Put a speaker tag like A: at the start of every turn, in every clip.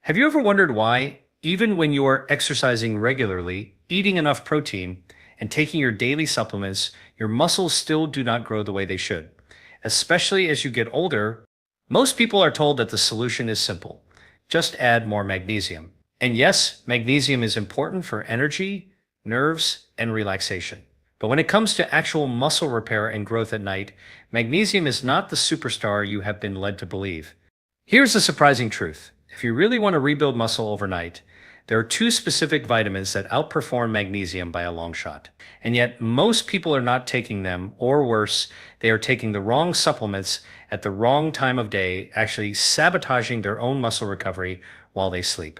A: Have you ever wondered why, even when you are exercising regularly, eating enough protein, and taking your daily supplements, your muscles still do not grow the way they should? Especially as you get older, most people are told that the solution is simple. Just add more magnesium. And yes, magnesium is important for energy, nerves, and relaxation. But when it comes to actual muscle repair and growth at night, magnesium is not the superstar you have been led to believe. Here's the surprising truth. If you really want to rebuild muscle overnight, there are two specific vitamins that outperform magnesium by a long shot. And yet, most people are not taking them, or worse, they are taking the wrong supplements at the wrong time of day, actually sabotaging their own muscle recovery while they sleep.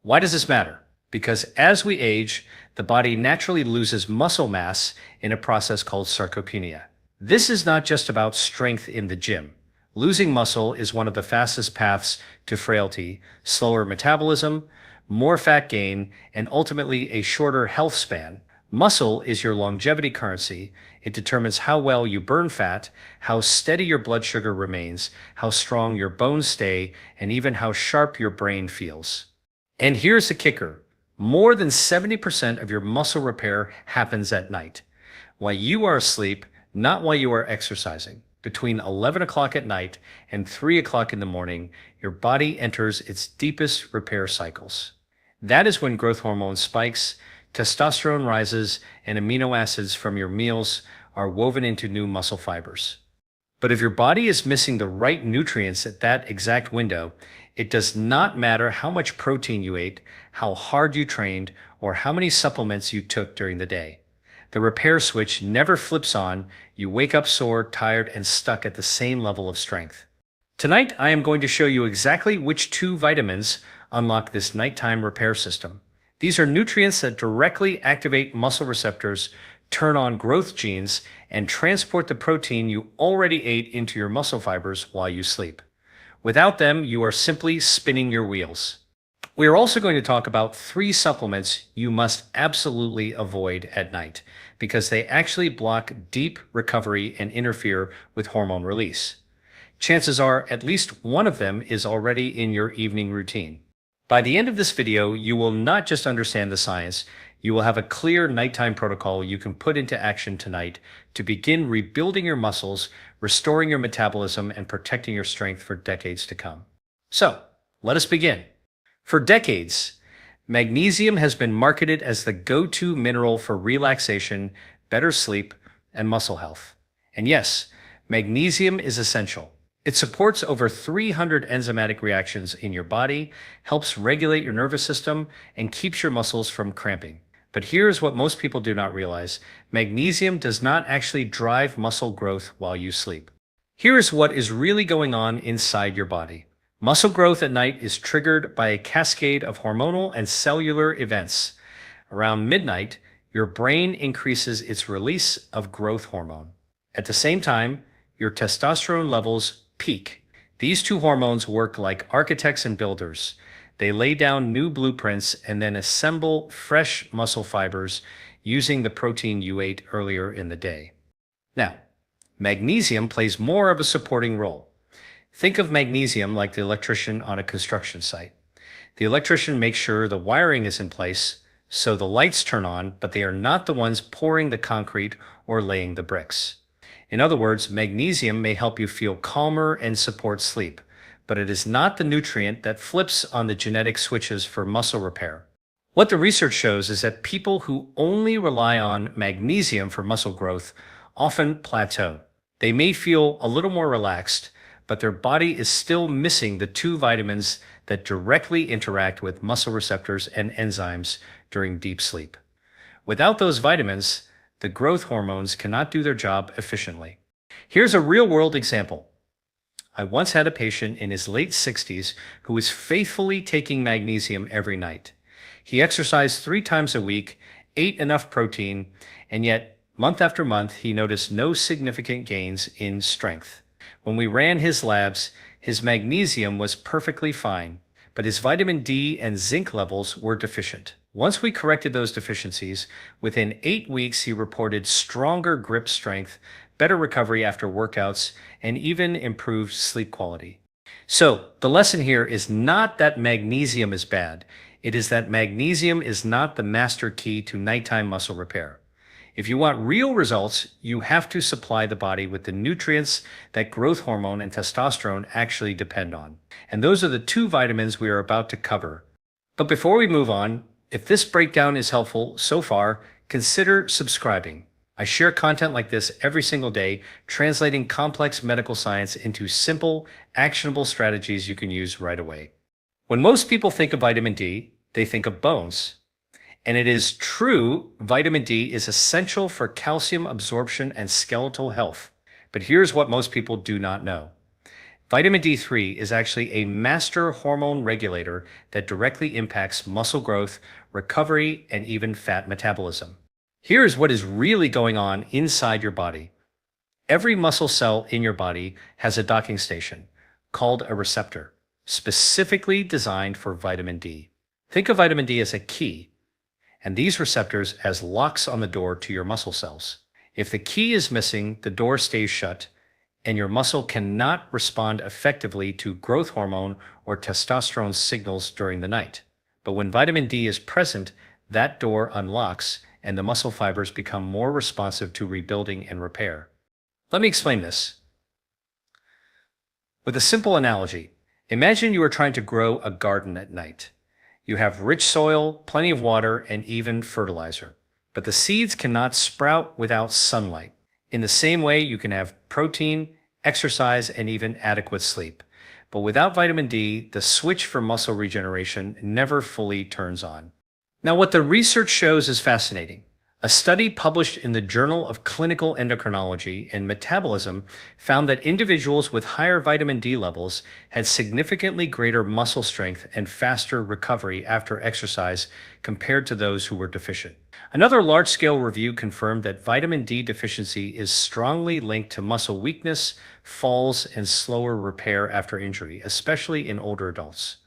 A: Why does this matter? Because as we age, the body naturally loses muscle mass in a process called sarcopenia. This is not just about strength in the gym. Losing muscle is one of the fastest paths to frailty, slower metabolism, more fat gain, and ultimately a shorter health span. Muscle is your longevity currency. It determines how well you burn fat, how steady your blood sugar remains, how strong your bones stay, and even how sharp your brain feels. And here's the kicker. More than 70% of your muscle repair happens at night, while you are asleep, not while you are exercising. Between 11 o'clock at night and 3 o'clock in the morning, your body enters its deepest repair cycles. That is when growth hormone spikes, testosterone rises, and amino acids from your meals are woven into new muscle fibers. But if your body is missing the right nutrients at that exact window, it does not matter how much protein you ate, how hard you trained, or how many supplements you took during the day. The repair switch never flips on. You wake up sore, tired, and stuck at the same level of strength. Tonight, I am going to show you exactly which two vitamins unlock this nighttime repair system. These are nutrients that directly activate muscle receptors, turn on growth genes, and transport the protein you already ate into your muscle fibers while you sleep. Without them, you are simply spinning your wheels. We are also going to talk about 3 supplements you must absolutely avoid at night because they actually block deep recovery and interfere with hormone release. Chances are at least one of them is already in your evening routine. By the end of this video, you will not just understand the science, you will have a clear nighttime protocol you can put into action tonight to begin rebuilding your muscles, restoring your metabolism, and protecting your strength for decades to come. So, let us begin. For decades, magnesium has been marketed as the go-to mineral for relaxation, better sleep, and muscle health. And yes, magnesium is essential. It supports over 300 enzymatic reactions in your body, helps regulate your nervous system, and keeps your muscles from cramping. But here's what most people do not realize. Magnesium does not actually drive muscle growth while you sleep. Here is what is really going on inside your body. Muscle growth at night is triggered by a cascade of hormonal and cellular events. Around midnight, your brain increases its release of growth hormone. At the same time, your testosterone levels peak. These two hormones work like architects and builders. They lay down new blueprints and then assemble fresh muscle fibers using the protein you ate earlier in the day. Now, magnesium plays more of a supporting role. Think of magnesium like the electrician on a construction site. The electrician makes sure the wiring is in place, so the lights turn on, but they are not the ones pouring the concrete or laying the bricks. In other words, magnesium may help you feel calmer and support sleep, but it is not the nutrient that flips on the genetic switches for muscle repair. What the research shows is that people who only rely on magnesium for muscle growth often plateau. They may feel a little more relaxed, but their body is still missing the 2 vitamins that directly interact with muscle receptors and enzymes during deep sleep. Without those vitamins, the growth hormones cannot do their job efficiently. Here's a real-world example. I once had a patient in his late 60s who was faithfully taking magnesium every night. He exercised 3 times a week, ate enough protein, and yet, month after month, he noticed no significant gains in strength. When we ran his labs, his magnesium was perfectly fine, but his vitamin D and zinc levels were deficient. Once we corrected those deficiencies, within 8 weeks he reported stronger grip strength, better recovery after workouts, and even improved sleep quality. So the lesson here is not that magnesium is bad. It is that magnesium is not the master key to nighttime muscle repair. If you want real results, you have to supply the body with the nutrients that growth hormone and testosterone actually depend on. And those are the two vitamins we are about to cover. But before we move on, if this breakdown is helpful so far, consider subscribing. I share content like this every single day, translating complex medical science into simple, actionable strategies you can use right away. When most people think of vitamin D, they think of bones. And it is true, vitamin D is essential for calcium absorption and skeletal health. But here's what most people do not know. Vitamin D3 is actually a master hormone regulator that directly impacts muscle growth, recovery, and even fat metabolism. Here is what is really going on inside your body. Every muscle cell in your body has a docking station called a receptor, specifically designed for vitamin D. Think of vitamin D as a key, and these receptors as locks on the door to your muscle cells. If the key is missing, the door stays shut, and your muscle cannot respond effectively to growth hormone or testosterone signals during the night. But when vitamin D is present, that door unlocks and the muscle fibers become more responsive to rebuilding and repair. Let me explain this. With a simple analogy, imagine you are trying to grow a garden at night. You have rich soil, plenty of water, and even fertilizer. But the seeds cannot sprout without sunlight. In the same way, you can have protein, exercise, and even adequate sleep. But without vitamin D, the switch for muscle regeneration never fully turns on. Now, what the research shows is fascinating. A study published in the Journal of Clinical Endocrinology and Metabolism found that individuals with higher vitamin D levels had significantly greater muscle strength and faster recovery after exercise compared to those who were deficient. Another large-scale review confirmed that vitamin D deficiency is strongly linked to muscle weakness, falls, and slower repair after injury, especially in older adults.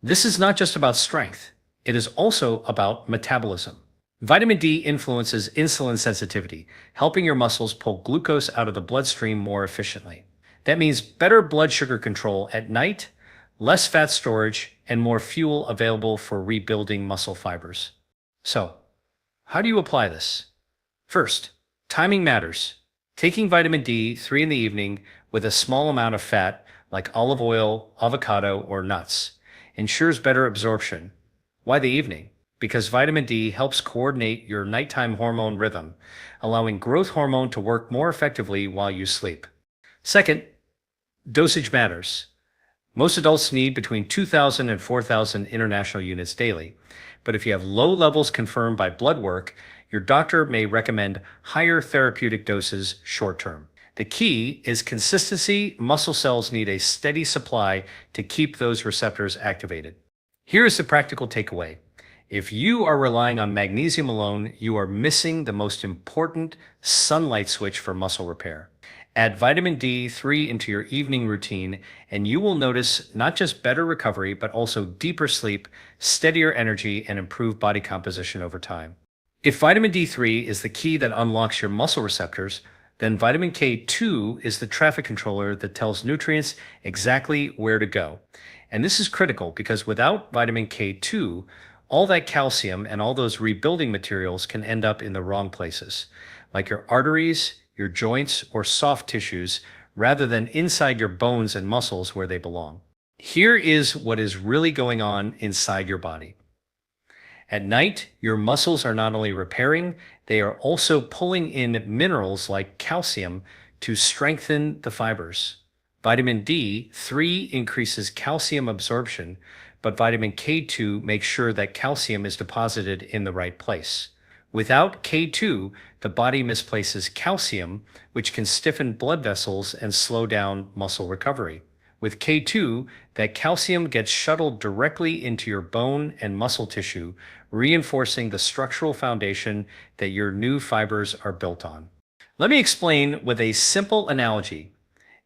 A: This is not just about strength. It is also about metabolism. Vitamin D influences insulin sensitivity, helping your muscles pull glucose out of the bloodstream more efficiently. That means better blood sugar control at night, less fat storage, and more fuel available for rebuilding muscle fibers. So, how do you apply this? First, timing matters. Taking vitamin D3 in the evening with a small amount of fat, like olive oil, avocado, or nuts, ensures better absorption. Why the evening? Because vitamin D helps coordinate your nighttime hormone rhythm, allowing growth hormone to work more effectively while you sleep. Second, dosage matters. Most adults need between 2,000 and 4,000 international units daily, but if you have low levels confirmed by blood work, your doctor may recommend higher therapeutic doses short term. The key is consistency. Muscle cells need a steady supply to keep those receptors activated. Here is the practical takeaway. If you are relying on magnesium alone, you are missing the most important sunlight switch for muscle repair. Add vitamin D3 into your evening routine, and you will notice not just better recovery, but also deeper sleep, steadier energy, and improved body composition over time. If vitamin D3 is the key that unlocks your muscle receptors, then vitamin K2 is the traffic controller that tells nutrients exactly where to go. And this is critical because without vitamin K2, all that calcium and all those rebuilding materials can end up in the wrong places, like your arteries, your joints, or soft tissues, rather than inside your bones and muscles where they belong. Here is what is really going on inside your body. At night, your muscles are not only repairing, they are also pulling in minerals like calcium to strengthen the fibers. Vitamin D3 increases calcium absorption, but vitamin K2 makes sure that calcium is deposited in the right place. Without K2, the body misplaces calcium, which can stiffen blood vessels and slow down muscle recovery. With K2, that calcium gets shuttled directly into your bone and muscle tissue, reinforcing the structural foundation that your new fibers are built on. Let me explain with a simple analogy.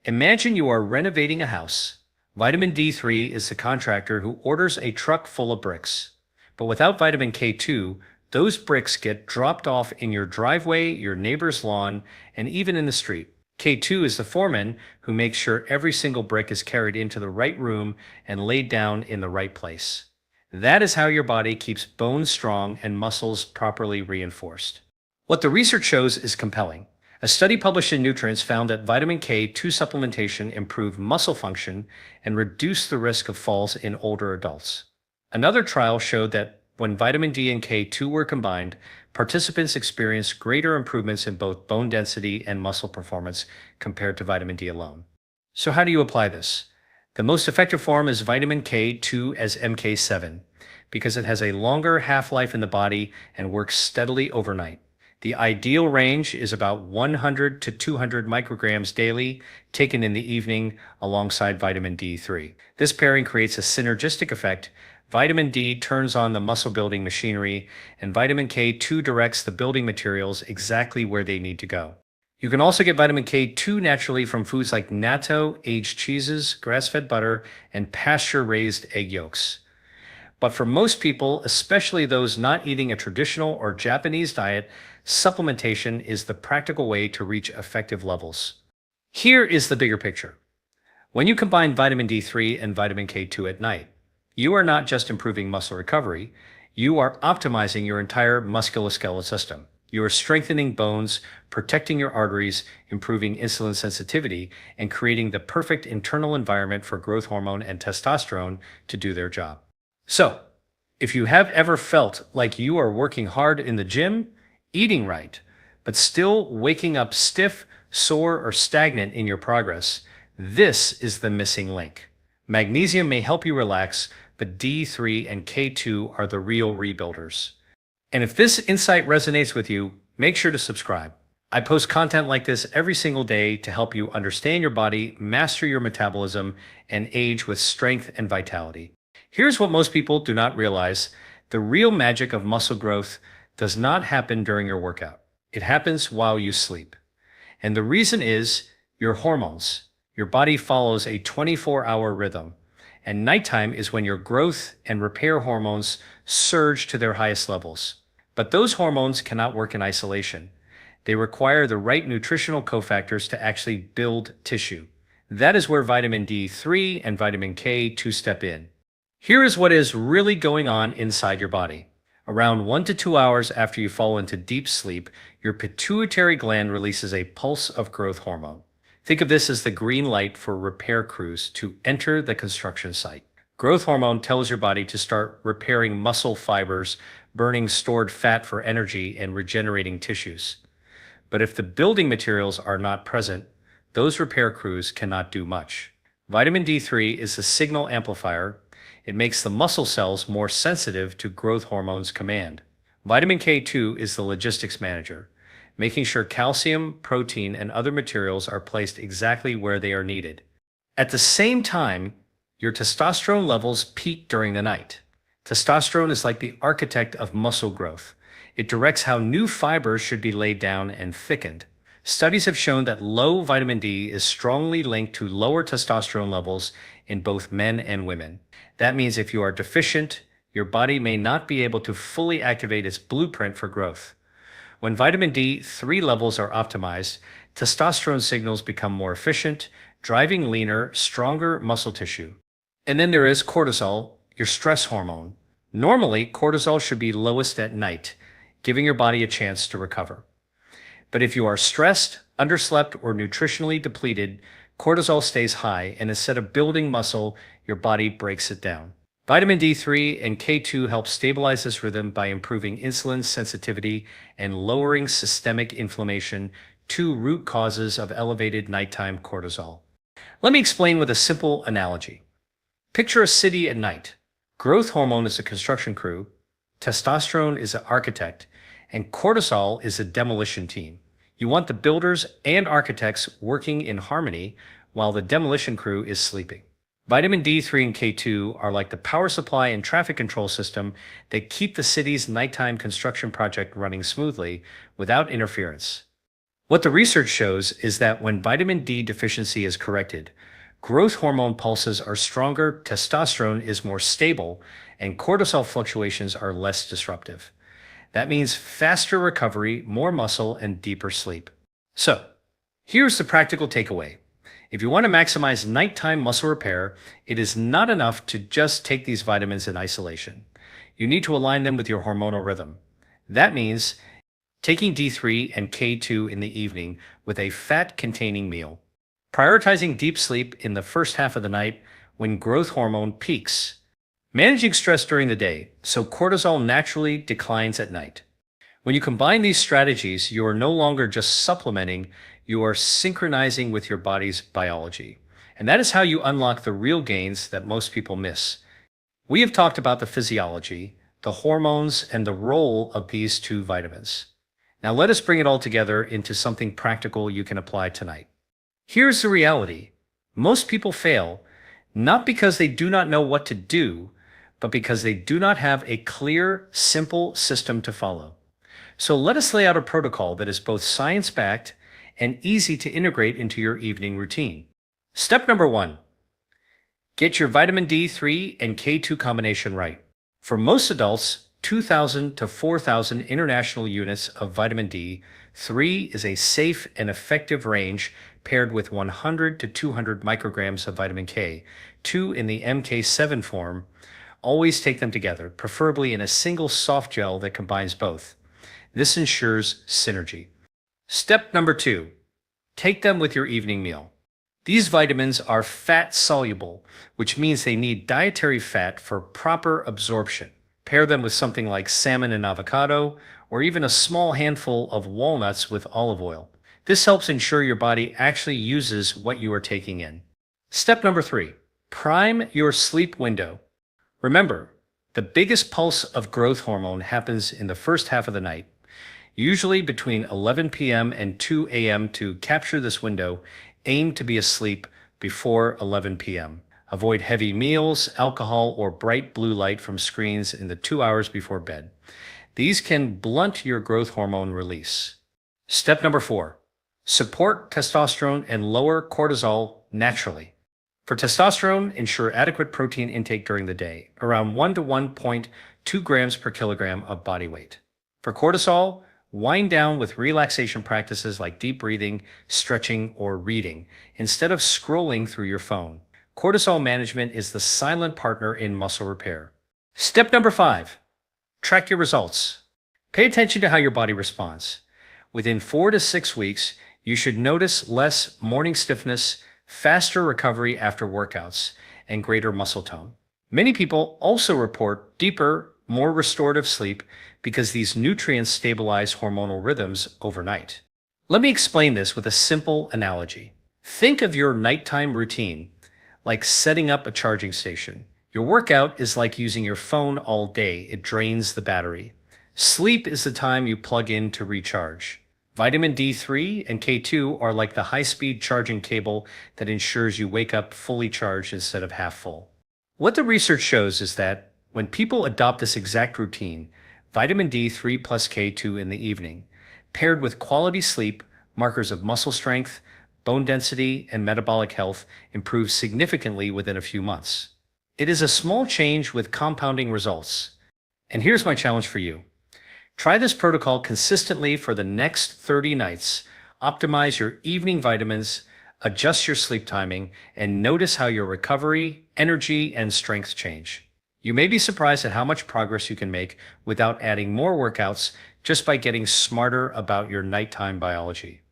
A: Imagine you are renovating a house. Vitamin D3 is the contractor who orders a truck full of bricks. But without vitamin K2, those bricks get dropped off in your driveway, your neighbor's lawn, and even in the street. K2 is the foreman who makes sure every single brick is carried into the right room and laid down in the right place. That is how your body keeps bones strong and muscles properly reinforced. What the research shows is compelling. A study published in Nutrients found that vitamin K2 supplementation improved muscle function and reduced the risk of falls in older adults. Another trial showed that when vitamin D and K2 were combined, participants experienced greater improvements in both bone density and muscle performance compared to vitamin D alone. So how do you apply this? The most effective form is vitamin K2 as MK7 because it has a longer half-life in the body and works steadily overnight. The ideal range is about 100 to 200 micrograms daily, taken in the evening alongside vitamin D3. This pairing creates a synergistic effect. Vitamin D turns on the muscle building machinery, and vitamin K2 directs the building materials exactly where they need to go. You can also get vitamin K2 naturally from foods like natto, aged cheeses, grass-fed butter, and pasture-raised egg yolks. But for most people, especially those not eating a traditional or Japanese diet, supplementation is the practical way to reach effective levels. Here is the bigger picture. When you combine vitamin D3 and vitamin K2 at night, you are not just improving muscle recovery, you are optimizing your entire musculoskeletal system. You are strengthening bones, protecting your arteries, improving insulin sensitivity, and creating the perfect internal environment for growth hormone and testosterone to do their job. So, if you have ever felt like you are working hard in the gym, eating right, but still waking up stiff, sore, or stagnant in your progress, this is the missing link. Magnesium may help you relax, but D3 and K2 are the real rebuilders. And if this insight resonates with you, make sure to subscribe. I post content like this every single day to help you understand your body, master your metabolism, and age with strength and vitality. Here's what most people do not realize. The real magic of muscle growth does not happen during your workout. It happens while you sleep. And the reason is your hormones. Your body follows a 24-hour rhythm. And nighttime is when your growth and repair hormones surge to their highest levels. But those hormones cannot work in isolation. They require the right nutritional cofactors to actually build tissue. That is where vitamin D3 and vitamin K2 step in. Here is what is really going on inside your body. Around 1 to 2 hours after you fall into deep sleep, your pituitary gland releases a pulse of growth hormone. Think of this as the green light for repair crews to enter the construction site. Growth hormone tells your body to start repairing muscle fibers, burning stored fat for energy, and regenerating tissues. But if the building materials are not present, those repair crews cannot do much. Vitamin D3 is a signal amplifier. It makes the muscle cells more sensitive to growth hormones' command. Vitamin K2 is the logistics manager, making sure calcium, protein, and other materials are placed exactly where they are needed. At the same time, your testosterone levels peak during the night. Testosterone is like the architect of muscle growth. It directs how new fibers should be laid down and thickened. Studies have shown that low vitamin D is strongly linked to lower testosterone levels in both men and women. That means if you are deficient, your body may not be able to fully activate its blueprint for growth. When vitamin D3 levels are optimized, testosterone signals become more efficient, driving leaner, stronger muscle tissue. And then there is cortisol, your stress hormone. Normally, cortisol should be lowest at night, giving your body a chance to recover. But if you are stressed, underslept, or nutritionally depleted, cortisol stays high, and instead of building muscle, your body breaks it down. Vitamin D3 and K2 help stabilize this rhythm by improving insulin sensitivity and lowering systemic inflammation, two root causes of elevated nighttime cortisol. Let me explain with a simple analogy. Picture a city at night. Growth hormone is a construction crew, testosterone is an architect, and cortisol is a demolition team. You want the builders and architects working in harmony while the demolition crew is sleeping. Vitamin D3 and K2 are like the power supply and traffic control system that keep the city's nighttime construction project running smoothly without interference. What the research shows is that when vitamin D deficiency is corrected, growth hormone pulses are stronger, testosterone is more stable, and cortisol fluctuations are less disruptive. That means faster recovery, more muscle, and deeper sleep. So, Here's the practical takeaway. If you want to maximize nighttime muscle repair, it is not enough to just take these vitamins in isolation. You need to align them with your hormonal rhythm. That means taking D3 and K2 in the evening with a fat-containing meal, prioritizing deep sleep in the first half of the night when growth hormone peaks, managing stress during the day so cortisol naturally declines at night. When you combine these strategies, you are no longer just supplementing, you are synchronizing with your body's biology. And that is how you unlock the real gains that most people miss. We have talked about the physiology, the hormones, and the role of these two vitamins. Now let us bring it all together into something practical you can apply tonight. Here's the reality. Most people fail, not because they do not know what to do, but because they do not have a clear, simple system to follow. So let us lay out a protocol that is both science-backed and easy to integrate into your evening routine. Step number 1, get your vitamin D3 and K2 combination right. For most adults, 2,000 to 4,000 international units of vitamin D3 is a safe and effective range paired with 100 to 200 micrograms of vitamin K2 in the MK7 form. Always take them together, preferably in a single soft gel that combines both. This ensures synergy. Step number 2, take them with your evening meal. These vitamins are fat soluble, which means they need dietary fat for proper absorption. Pair them with something like salmon and avocado, or even a small handful of walnuts with olive oil. This helps ensure your body actually uses what you are taking in. Step number 3, prime your sleep window. Remember, the biggest pulse of growth hormone happens in the first half of the night, usually between 11 p.m. and 2 a.m. To capture this window, aim to be asleep before 11 p.m. Avoid heavy meals, alcohol, or bright blue light from screens in the 2 hours before bed. These can blunt your growth hormone release. Step number 4, support testosterone and lower cortisol naturally. For testosterone, ensure adequate protein intake during the day, around 1 to 1.2 grams per kilogram of body weight. For cortisol, wind down with relaxation practices like deep breathing, stretching, or reading, instead of scrolling through your phone. Cortisol management is the silent partner in muscle repair. Step number 5, track your results. Pay attention to how your body responds. Within 4 to 6 weeks, you should notice less morning stiffness, faster recovery after workouts, and greater muscle tone. Many people also report deeper, more restorative sleep because these nutrients stabilize hormonal rhythms overnight. Let me explain this with a simple analogy. Think of your nighttime routine like setting up a charging station. Your workout is like using your phone all day. It drains the battery. Sleep is the time you plug in to recharge. Vitamin D3 and K2 are like the high-speed charging cable that ensures you wake up fully charged instead of half full. What the research shows is that when people adopt this exact routine, vitamin D3 plus K2 in the evening, paired with quality sleep, markers of muscle strength, bone density, and metabolic health improve significantly within a few months. It is a small change with compounding results. And here's my challenge for you. Try this protocol consistently for the next 30 nights. Optimize your evening vitamins, adjust your sleep timing, and notice how your recovery, energy, and strength change. You may be surprised at how much progress you can make without adding more workouts just by getting smarter about your nighttime biology.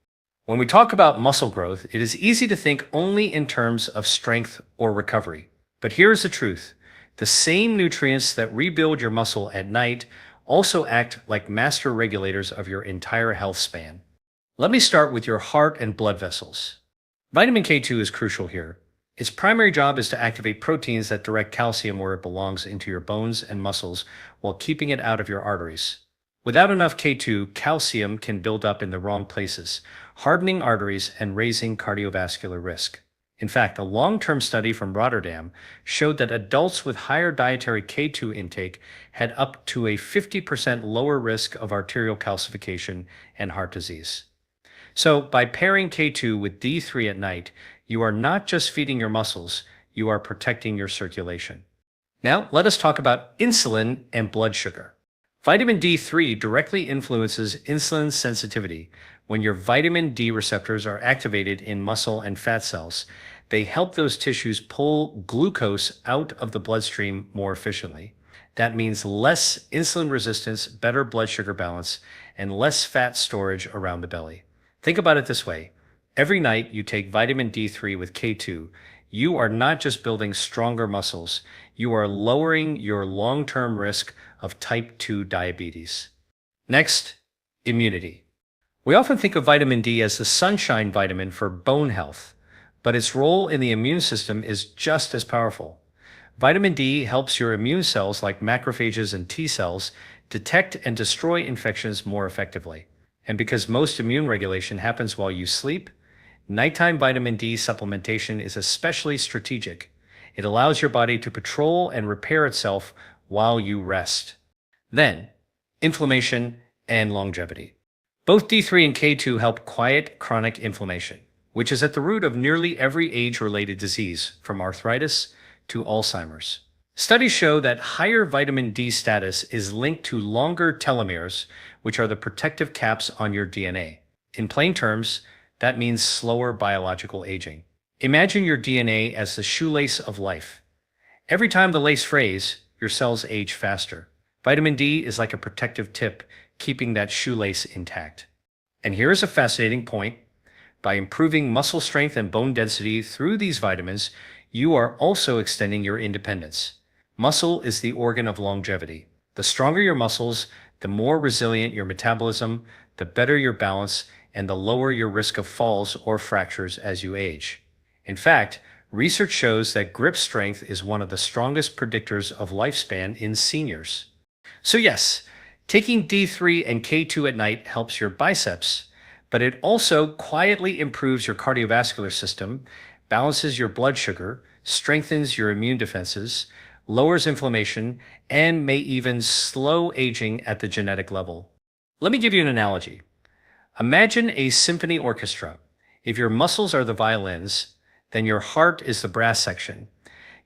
A: When we talk about muscle growth, it is easy to think only in terms of strength or recovery. But here's the truth. The same nutrients that rebuild your muscle at night also act like master regulators of your entire health span. Let me start with your heart and blood vessels. Vitamin K2 is crucial here. Its primary job is to activate proteins that direct calcium where it belongs into your bones and muscles while keeping it out of your arteries. Without enough K2, calcium can build up in the wrong places, hardening arteries and raising cardiovascular risk. In fact, a long-term study from Rotterdam showed that adults with higher dietary K2 intake had up to a 50% lower risk of arterial calcification and heart disease. So, by pairing K2 with D3 at night, you are not just feeding your muscles, you are protecting your circulation. Now, let us talk about insulin and blood sugar. Vitamin D3 directly influences insulin sensitivity. When your vitamin D receptors are activated in muscle and fat cells, they help those tissues pull glucose out of the bloodstream more efficiently. That means less insulin resistance, better blood sugar balance, and less fat storage around the belly. Think about it this way. Every night you take vitamin D3 with K2, you are not just building stronger muscles, you are lowering your long-term risk of type 2 diabetes. Next, immunity. We often think of vitamin D as the sunshine vitamin for bone health, but its role in the immune system is just as powerful. Vitamin D helps your immune cells like macrophages and T cells detect and destroy infections more effectively. And because most immune regulation happens while you sleep, nighttime vitamin D supplementation is especially strategic. It allows your body to patrol and repair itself while you rest. Then, inflammation and longevity. Both D3 and K2 help quiet chronic inflammation, which is at the root of nearly every age-related disease, from arthritis to Alzheimer's. Studies show that higher vitamin D status is linked to longer telomeres, which are the protective caps on your DNA. In plain terms, that means slower biological aging. Imagine your DNA as the shoelace of life. Every time the lace frays, your cells age faster. Vitamin D is like a protective tip, keeping that shoelace intact. And here is a fascinating point. By improving muscle strength and bone density through these vitamins, you are also extending your independence. Muscle is the organ of longevity. The stronger your muscles, the more resilient your metabolism, the better your balance, and the lower your risk of falls or fractures as you age. In fact, research shows that grip strength is one of the strongest predictors of lifespan in seniors. So yes, taking D3 and K2 at night helps your biceps, but it also quietly improves your cardiovascular system, balances your blood sugar, strengthens your immune defenses, lowers inflammation, and may even slow aging at the genetic level. Let me give you an analogy. Imagine a symphony orchestra. If your muscles are the violins, then your heart is the brass section,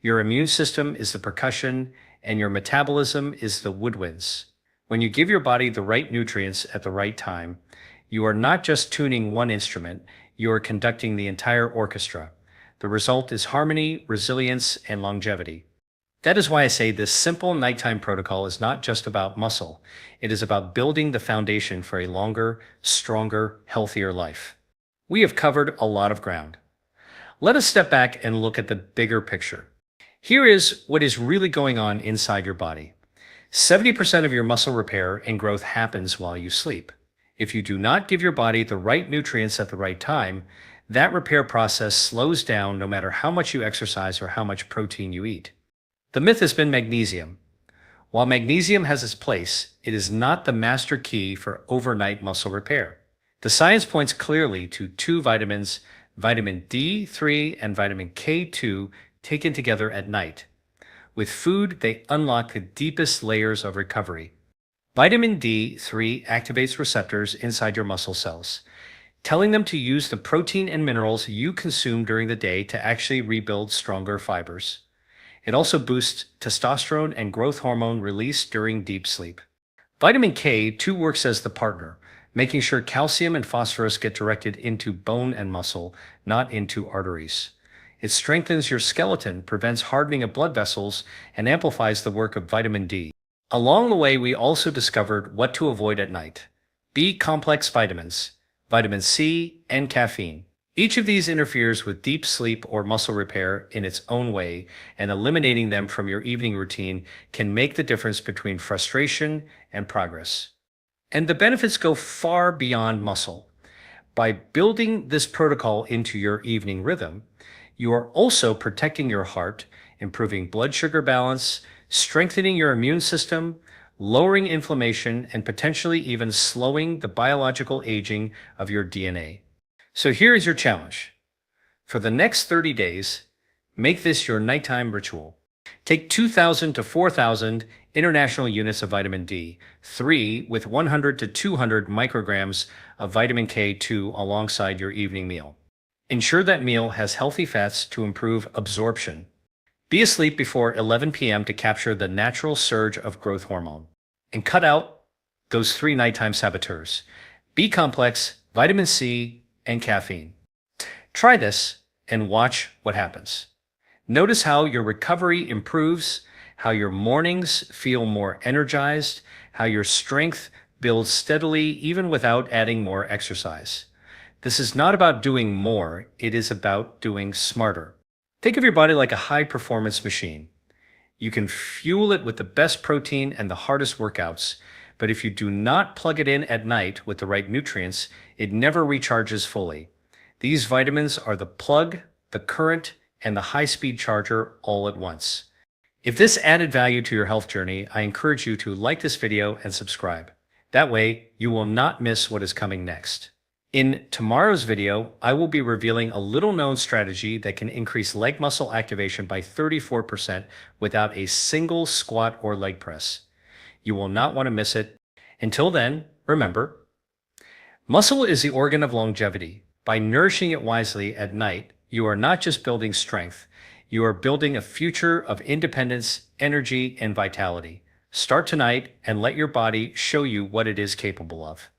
A: your immune system is the percussion, and your metabolism is the woodwinds. When you give your body the right nutrients at the right time, you are not just tuning one instrument, you are conducting the entire orchestra. The result is harmony, resilience, and longevity. That is why I say this simple nighttime protocol is not just about muscle. It is about building the foundation for a longer, stronger, healthier life. We have covered a lot of ground. Let us step back and look at the bigger picture. Here is what is really going on inside your body. 70% of your muscle repair and growth happens while you sleep. If you do not give your body the right nutrients at the right time, that repair process slows down no matter how much you exercise or how much protein you eat. The myth has been magnesium. While magnesium has its place, it is not the master key for overnight muscle repair. The science points clearly to two vitamins, vitamin D3 and vitamin K2, taken together at night. With food, they unlock the deepest layers of recovery. Vitamin D3 activates receptors inside your muscle cells, telling them to use the protein and minerals you consume during the day to actually rebuild stronger fibers. It also boosts testosterone and growth hormone release during deep sleep. Vitamin K2 works as the partner, making sure calcium and phosphorus get directed into bone and muscle, not into arteries. It strengthens your skeleton, prevents hardening of blood vessels, and amplifies the work of vitamin D. Along the way, we also discovered what to avoid at night. B-complex vitamins, vitamin C, and caffeine. Each of these interferes with deep sleep or muscle repair in its own way, and eliminating them from your evening routine can make the difference between frustration and progress. And the benefits go far beyond muscle. By building this protocol into your evening rhythm, you are also protecting your heart, improving blood sugar balance, strengthening your immune system, lowering inflammation, and potentially even slowing the biological aging of your DNA. So here is your challenge. For the next 30 days, make this your nighttime ritual. Take 2,000 to 4,000 international units of vitamin D, 3 with 100 to 200 micrograms of vitamin K2 alongside your evening meal. Ensure that meal has healthy fats to improve absorption. Be asleep before 11 p.m. to capture the natural surge of growth hormone. and cut out those three nighttime saboteurs: B complex, vitamin C, and caffeine. Try this and watch what happens. Notice how your recovery improves, how your mornings feel more energized, how your strength builds steadily even without adding more exercise. This is not about doing more, it is about doing smarter. Think of your body like a high performance machine. You can fuel it with the best protein and the hardest workouts, but if you do not plug it in at night with the right nutrients, it never recharges fully. These vitamins are the plug, the current, and the high-speed charger all at once. If this added value to your health journey, I encourage you to like this video and subscribe. That way, you will not miss what is coming next. In tomorrow's video, I will be revealing a little-known strategy that can increase leg muscle activation by 34% without a single squat or leg press. You will not want to miss it. Until then, remember, muscle is the organ of longevity. By nourishing it wisely at night, you are not just building strength, you are building a future of independence, energy, and vitality. Start tonight and let your body show you what it is capable of.